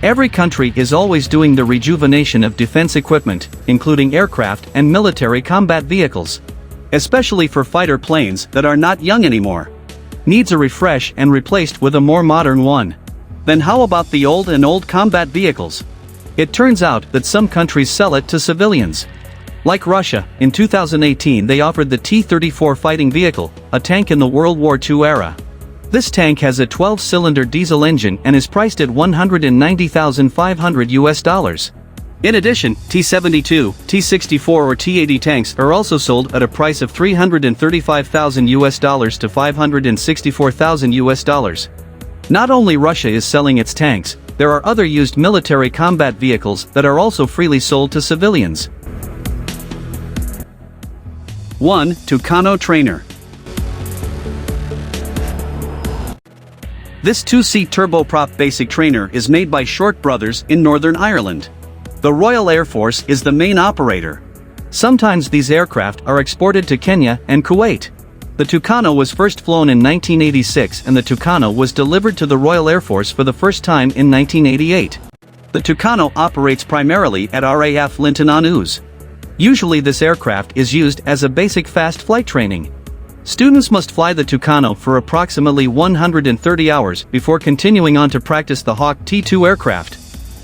Every country is always doing the rejuvenation of defense equipment, including aircraft and military combat vehicles. Especially for fighter planes that are not young anymore. Needs a refresh and replaced with a more modern one. Then how about the old combat vehicles? It turns out that some countries sell it to civilians. Like Russia, in 2018 they offered the T-34 fighting vehicle, a tank in the World War II era. This tank has a 12-cylinder diesel engine and is priced at $190,500. In addition, T-72, T-64 or T-80 tanks are also sold at a price of $335,000 to $564,000. Not only Russia is selling its tanks, there are other used military combat vehicles that are also freely sold to civilians. 1. Tucano Trainer. This two-seat turboprop basic trainer is made by Short Brothers in Northern Ireland. The Royal Air Force is the main operator. Sometimes these aircraft are exported to Kenya and Kuwait. The Tucano was first flown in 1986 and the Tucano was delivered to the Royal Air Force for the first time in 1988. The Tucano operates primarily at RAF Linton-on-Ouse. Usually this aircraft is used as a basic fast flight training. Students must fly the Tucano for approximately 130 hours before continuing on to practice the Hawk T2 aircraft.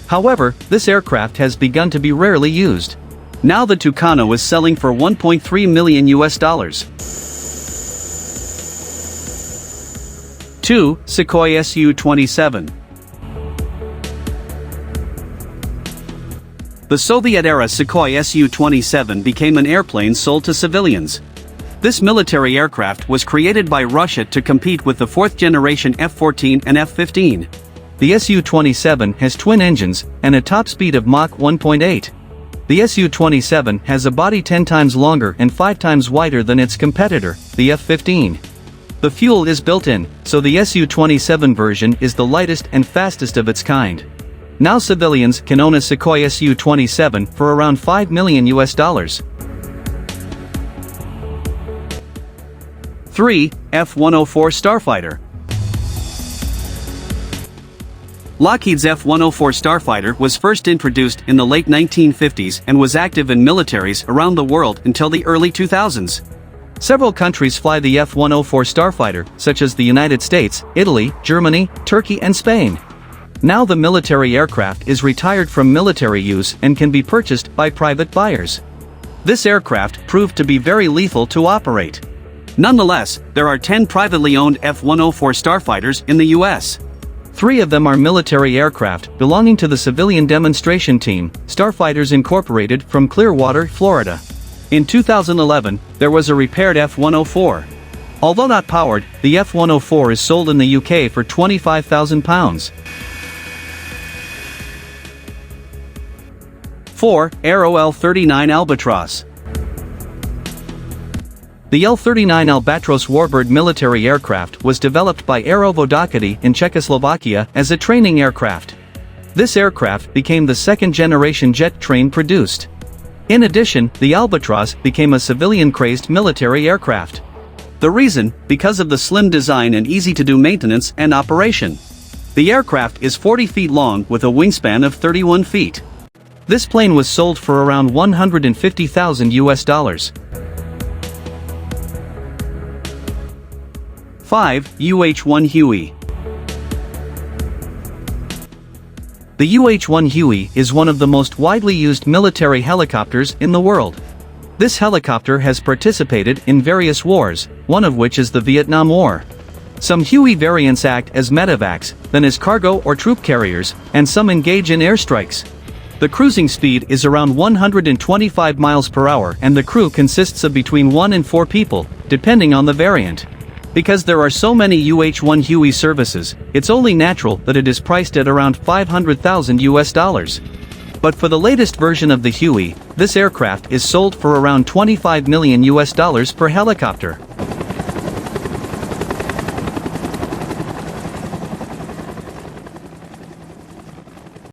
However, this aircraft has begun to be rarely used. Now the Tucano is selling for $1.3 million. 2. Sukhoi Su27. The Soviet-era Sukhoi Su27 became an airplane sold to civilians. This military aircraft was created by Russia to compete with the fourth-generation F-14 and F-15. The Su-27 has twin engines and a top speed of Mach 1.8. The Su-27 has a body 10 times longer and 5 times wider than its competitor, the F-15. The fuel is built in, so the Su-27 version is the lightest and fastest of its kind. Now civilians can own a Sukhoi Su-27 for around $5 million. 3. F104 Starfighter. Lockheed's F104 Starfighter was first introduced in the late 1950s and was active in militaries around the world until the early 2000s. Several countries fly the F104 Starfighter, such as the United States, Italy, Germany, Turkey and Spain. Now the military aircraft is retired from military use and can be purchased by private buyers. This aircraft proved to be very lethal to operate. Nonetheless, there are 10 privately owned F104 Starfighters in the US. 3 of them are military aircraft belonging to the Civilian Demonstration Team, Starfighters Incorporated from Clearwater, Florida. In 2011, there was a repaired F104. Although not powered, the F104 is sold in the UK for £25,000. 4. Aero L-39 Albatros. The L-39 Albatros warbird military aircraft was developed by Aero Vodakady in Czechoslovakia as a training aircraft. This aircraft became the second-generation jet train produced. In addition, the Albatros became a civilian-crazed military aircraft. The reason, because of the slim design and easy-to-do maintenance and operation. The aircraft is 40 feet long with a wingspan of 31 feet. This plane was sold for around $150,000. 5. UH1 Huey. The UH1 Huey is one of the most widely used military helicopters in the world. This helicopter has participated in various wars, one of which is the Vietnam War. Some Huey variants act as medevacs, then as cargo or troop carriers, and some engage in airstrikes. The cruising speed is around 125 miles per hour and the crew consists of between 1 and 4 people, depending on the variant. Because there are so many UH1 Huey services, it's only natural that it is priced at around $500,000. But for the latest version of the Huey, this aircraft is sold for around $25 million per helicopter.